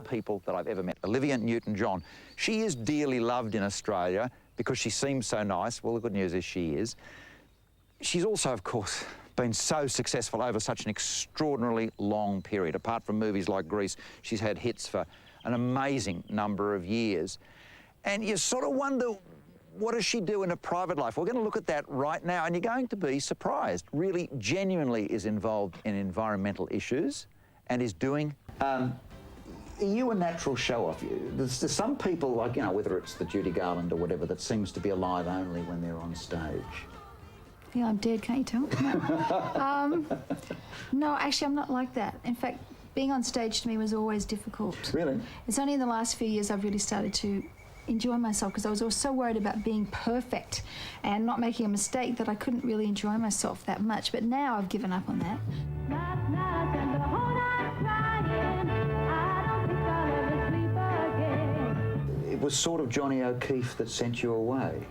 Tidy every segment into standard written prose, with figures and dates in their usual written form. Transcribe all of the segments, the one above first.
people that I've ever met. Olivia Newton-John. She is dearly loved in Australia because she seems so nice. Well, the good news is she is. She's also, of course, been so successful over such an extraordinarily long period. Apart from movies like Grease, she's had hits for an amazing number of years. And you sort of wonder, what does she do in her private life? We're going to look at that right now, and you're going to be surprised. Really, genuinely is involved in environmental issues and is doing... Are you a natural show-off? There's some people, like, you know, whether it's the Judy Garland or whatever, that seems to be alive only when they're on stage. Yeah, I'm dead, can't you tell? No. No, actually, I'm not like that. In fact, being on stage to me was always difficult. Really? It's only in the last few years I've really started to enjoy myself, because I was always so worried about being perfect and not making a mistake that I couldn't really enjoy myself that much. But now I've given up on that. It was sort of Johnny O'Keefe that sent you away.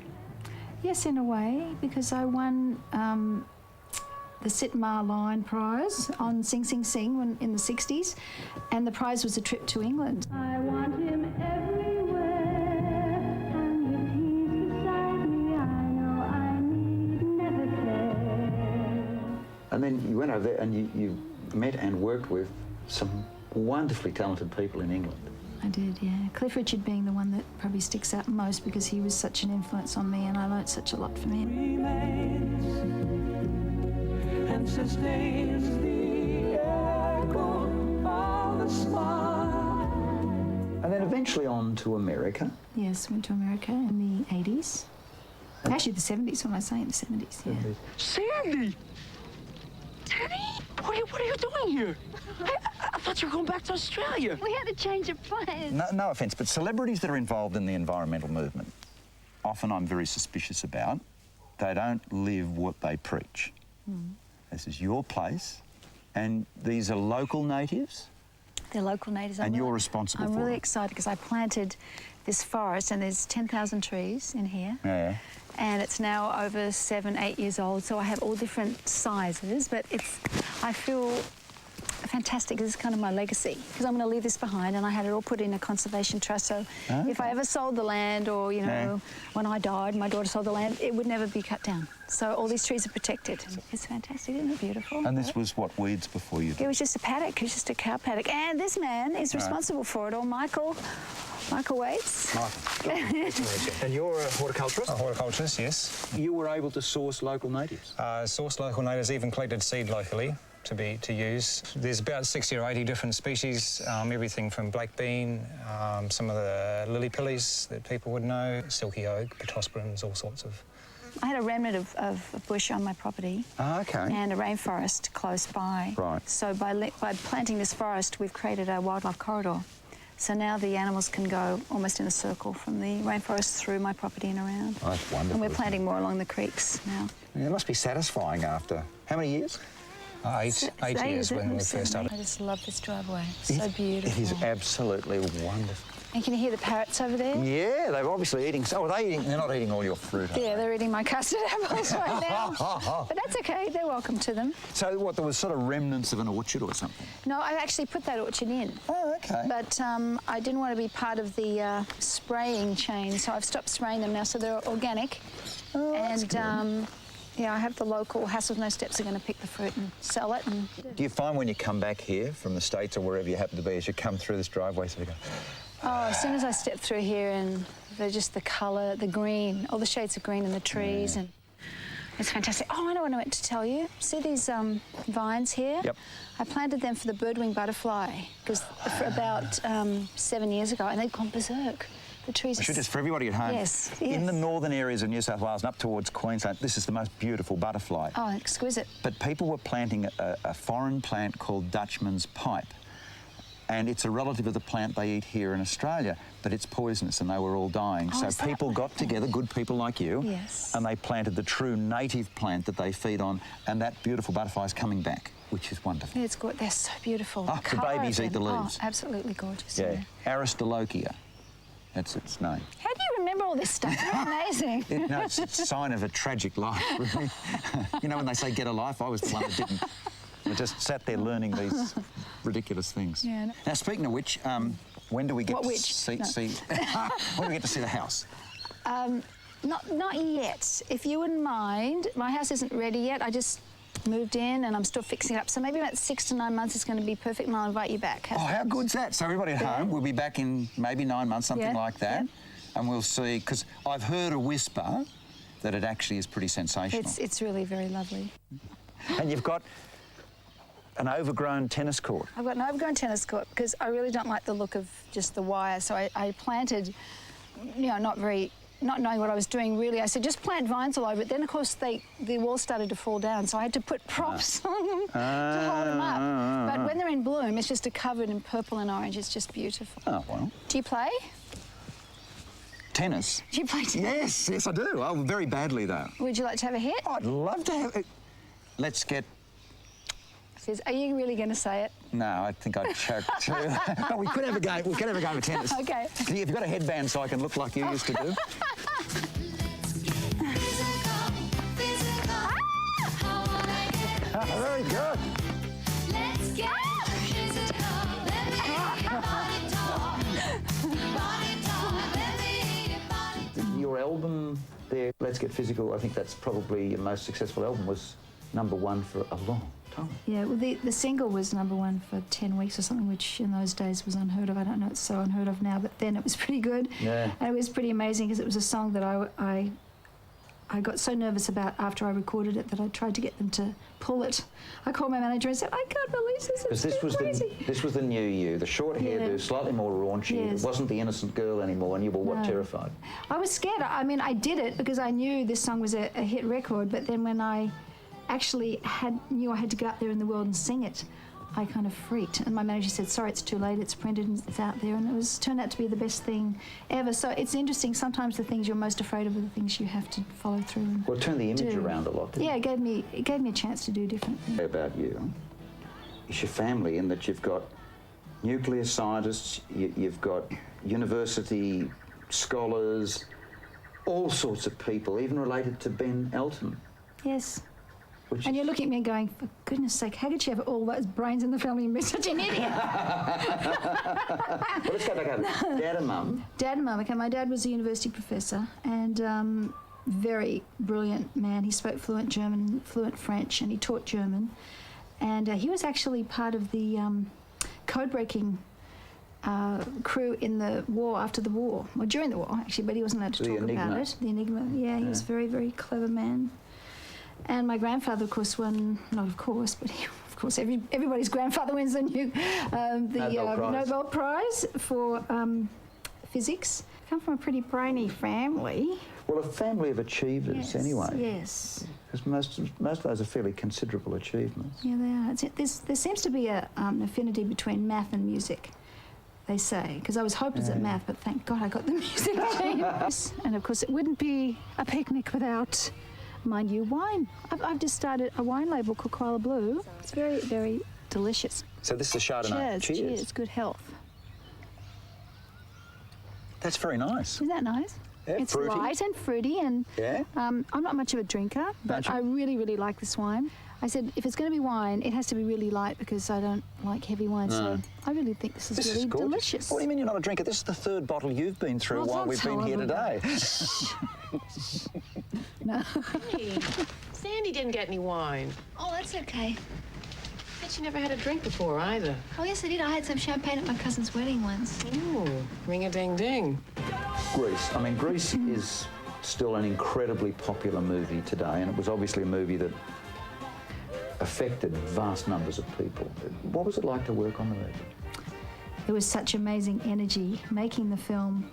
Yes, in a way, because I won the Sitmar Line Prize on Sing Sing Sing in the 60s, and the prize was a trip to England. I want him everywhere, and if he's beside me, I know I need never care. And then you went over there and you met and worked with some wonderfully talented people in England. I did, yeah. Cliff Richard being the one that probably sticks out most, because he was such an influence on me and I learnt such a lot from him. And sustains the echo of the smile. And then eventually on to America. Yes, went to America in the 80s. Actually, the 70s, when I say in the 70s, yeah. Sandy! Teddy? What are you doing here? I thought you were going back to Australia. We had a change of plans. No offence, but celebrities that are involved in the environmental movement, often I'm very suspicious about. They don't live what they preach. This is your place, and these are local natives? They're local natives. And you're responsible for I'm really them. excited because I planted this forest, and there's 10,000 trees in here. Yeah. And it's now over 7, 8 years old, so I have all different sizes, but I feel fantastic. This is kind of my legacy, because I'm going to leave this behind, and I had it all put in a conservation trust, so if I ever sold the land, or, you know, when I died, my daughter sold the land, it would never be cut down. So all these trees are protected. It's fantastic, isn't it beautiful? And this was what, weeds before you did? It was just a paddock, it was just a cow paddock. And this man is responsible for it all, Michael Waits. Michael. And you're a horticulturist? A horticulturist, yes. You were able to source local natives? Sourced local natives, even collected seed locally to use. There's about 60 or 80 different species, everything from black bean, some of the lily pillies that people would know, silky oak, pittosporums, all sorts of... I had a remnant of a bush on my property. And a rainforest close by. Right. So by planting this forest, we've created a wildlife corridor. So now the animals can go almost in a circle from the rainforest through my property and around. Oh, that's wonderful. And we're planting more along the creeks now. Yeah, it must be satisfying after... How many years? Eight years when we first started. I just love this driveway. It's so beautiful. It is absolutely wonderful. And can you hear the parrots over there? Yeah, they're obviously eating... Oh, are they eating? They're not eating all your fruit, are Yeah, they? they're eating my custard apples right now. But that's okay, they're welcome to them. So what, there was sort of remnants of an orchard or something? No, I actually put that orchard in. Oh, okay. But I didn't want to be part of the spraying chain, so I've stopped spraying them now, so they're organic. Oh, that's and yeah, I have the local Hassles No Steps are going to pick the fruit and sell it. And do you find when you come back here from the States or wherever you happen to be, as you come through this driveway, so you go... Oh, as soon as I step through here, and they're just the colour, the green, all the shades of green in the trees, and it's fantastic. Oh, I know what I meant to tell you. See these vines here? Yep. I planted them for the Birdwing butterfly, because for about 7 years ago, and they've gone berserk. The trees. I should just, for everybody at home, yes. In the northern areas of New South Wales and up towards Queensland, this is the most beautiful butterfly. Oh, exquisite. But people were planting a foreign plant called Dutchman's pipe. And it's a relative of the plant they eat here in Australia, but it's poisonous and they were all dying. Oh, so people got together, good people like you, and they planted the true native plant that they feed on, and that beautiful butterfly is coming back, which is wonderful. Yeah, it's good. They're so beautiful. Oh, the babies eat the leaves. Oh, absolutely gorgeous. Yeah, Aristolochia. That's its name. How do you remember all this stuff? You're amazing. No, it's a sign of a tragic life, really. You know when they say get a life, I was the one that didn't. We just sat there learning these ridiculous things. Yeah, no. Now, speaking of which, when do we get What to which? see? No. When do we get to see the house? Not yet. If you wouldn't mind, my house isn't ready yet. I just moved in and I'm still fixing it up. So maybe about 6 to 9 months is going to be perfect and I'll invite you back. Oh, how good's that? So everybody at Yeah. home, we'll be back in maybe 9 months, something Yeah, like that. yeah. And we'll see, because I've heard a whisper that it actually is pretty sensational. It's really very lovely. And you've got an overgrown tennis court. I've got an overgrown tennis court because I really don't like the look of just the wire. So I planted, you know, not knowing what I was doing really. I said, just plant vines all over it. Then, of course, the walls started to fall down. So I had to put props on them to hold them up. But when they're in bloom, it's just covered in purple and orange. It's just beautiful. Oh, well. Do you play? Tennis? Do you play tennis? Yes, I do. Oh, very badly, though. Would you like to have a hit? I'd love to have it. Let's get... Says, are you really going to say it? No, I think I'd choke too. No, we could have a game. We could have a game of tennis. Okay. Have you got a headband so I can look like you used to do? Oh, very good. Let's get physical. Let me hear your body talk. Body talk. Let me hear your body talk. Your album there, Let's Get Physical, I think that's probably your most successful album, was #1 for a long time. Yeah, well, the single was #1 for 10 weeks or something, which in those days was unheard of. I don't know, it's so unheard of now, but then it was pretty good. Yeah. And it was pretty amazing because it was a song that I got so nervous about after I recorded it that I tried to get them to pull it. I called my manager and said, I can't release this, Because it's too crazy. this was the new you, the short hairdo, Yeah. slightly more raunchy. Yes. It wasn't the innocent girl anymore, and you were, what, No. terrified? I was scared. I mean, I did it because I knew this song was a hit record, but then when I actually knew I had to go out there in the world and sing it, I kind of freaked. And my manager said, sorry, it's too late, it's printed and it's out there. And it turned out to be the best thing ever. So it's interesting, sometimes the things you're most afraid of are the things you have to follow through and Well, it turned the image do. around a lot, didn't Yeah, it gave me a chance to do different things. about you is your family, in that you've got nuclear scientists, you've got university scholars, all sorts of people, even related to Ben Elton. Yes. Which And is- you're looking at me and going, for goodness sake, how could you have all those brains in the family and be such an idiot? Well, let's go back over. Dad and Mum. Dad and Mum. Okay, my dad was a university professor and very brilliant man. He spoke fluent German, fluent French, and he taught German. And he was actually part of the code-breaking crew in the war, after the war, or during the war, actually, but he wasn't allowed to The talk Enigma. about it. The Enigma, yeah, he was a very, very clever man. And my grandfather, of course, won, not of course, but he, of course, everybody's grandfather wins the Nobel Prize for physics. I come from a pretty brainy family. Well, a family of achievers, Yes, anyway. Yes. Because most of those are fairly considerable achievements. Yeah, they are. There seems to be an affinity between math and music, they say, because I was hopeless at math, but thank God I got the music team. And of course, it wouldn't be a picnic without, mind you, wine. I've just started a wine label called Koala Blue. It's very, very delicious. So this is a Chardonnay. Cheers. Cheers. Good health. That's very nice. Isn't that nice? Yeah, It's fruity. light and fruity, and Yeah? I'm not much of a drinker, but you? I really, really like this wine. I said, if it's going to be wine, it has to be really light because I don't like heavy wine. So I really think this is This really is gorgeous. delicious. What do you mean you're not a drinker? This is the third bottle you've been through Oh, while don't we've been tell here everybody. today. No. Hey, Sandy didn't get any wine. Oh, that's okay. Said she never had a drink before either. Oh, yes, I did. I had some champagne at my cousin's wedding once. Ooh, ring-a-ding-ding. Grease. I mean, Grease is still an incredibly popular movie today, and it was obviously a movie that affected vast numbers of people. What was it like to work on the movie? There was such amazing energy making the film.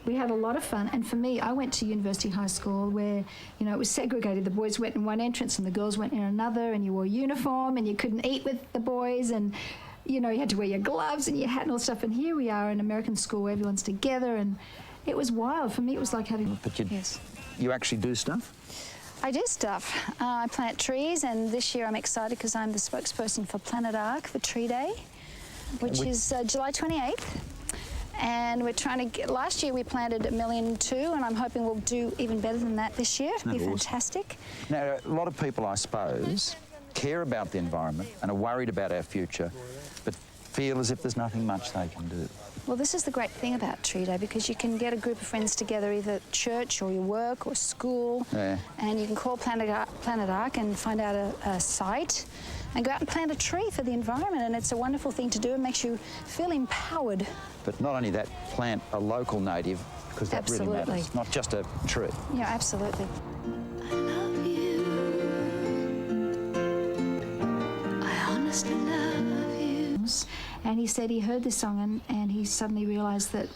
We had a lot of fun, and for me, I went to University High School where, you know, it was segregated. The boys went in one entrance and the girls went in another, and you wore uniform and you couldn't eat with the boys, and, you know, you had to wear your gloves and your hat and all stuff. And here we are in American school where everyone's together, and it was wild. For me, it was like having... But Yes. you actually do stuff? I do stuff. I plant trees, and this year I'm excited because I'm the spokesperson for Planet Ark for Tree Day, which is July 28th. And we're trying to get, last year we planted 1.2 million, and I'm hoping we'll do even better than that this year. It'll be That'd be awesome. fantastic. Now, a lot of people, I suppose, care about the environment and are worried about our future, but feel as if there's nothing much they can do. Well, this is the great thing about Tree Day, because you can get a group of friends together, either at church or your work or school, and you can call Planet Ark and find out a site and go out and plant a tree for the environment, and it's a wonderful thing to do. It makes you feel empowered. But not only that, plant a local native, because that really matters, not just a tree. Yeah, absolutely. I love you. I honestly love you. And he said he heard this song and he suddenly realised that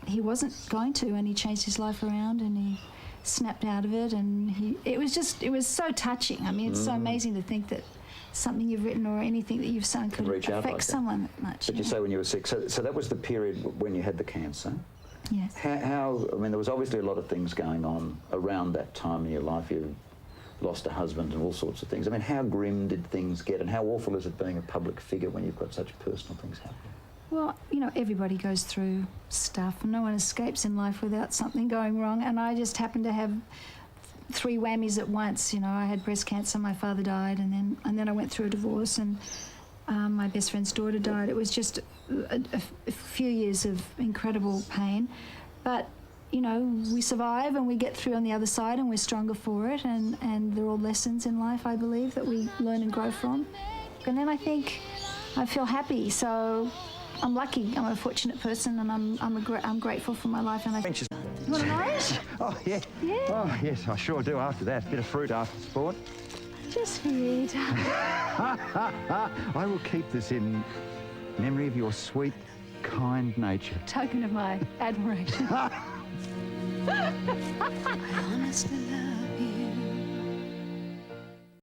he wasn't going to, and he changed his life around and he snapped out of it, and it was so touching. I mean, it's so amazing to think that something you've written or anything that you've sung could reach out affect like that. someone that much. But you say when you were sick, so that was the period when you had the cancer. Yes. How, I mean, there was obviously a lot of things going on around that time in your life. You lost a husband and all sorts of things. I mean, how grim did things get, and how awful is it being a public figure when you've got such personal things happening? Well, you know, everybody goes through stuff. No one escapes in life without something going wrong, and I just happened to have 3 whammies at once. You know, I had breast cancer, my father died, and then I went through a divorce, and my best friend's daughter died. It was just a few years of incredible pain, but you know, we survive and we get through on the other side, and we're stronger for it, and they're all lessons in life, I believe, that we learn and grow from. And then I think I feel happy, so I'm lucky. I'm a fortunate person, and I'm grateful for my life. And you want an orange? Oh, yeah. Yeah. Oh, yes, I sure do after that. Bit of fruit after sport. Just for you, darling. I will keep this in memory of your sweet, kind nature. Token of my admiration. I honestly love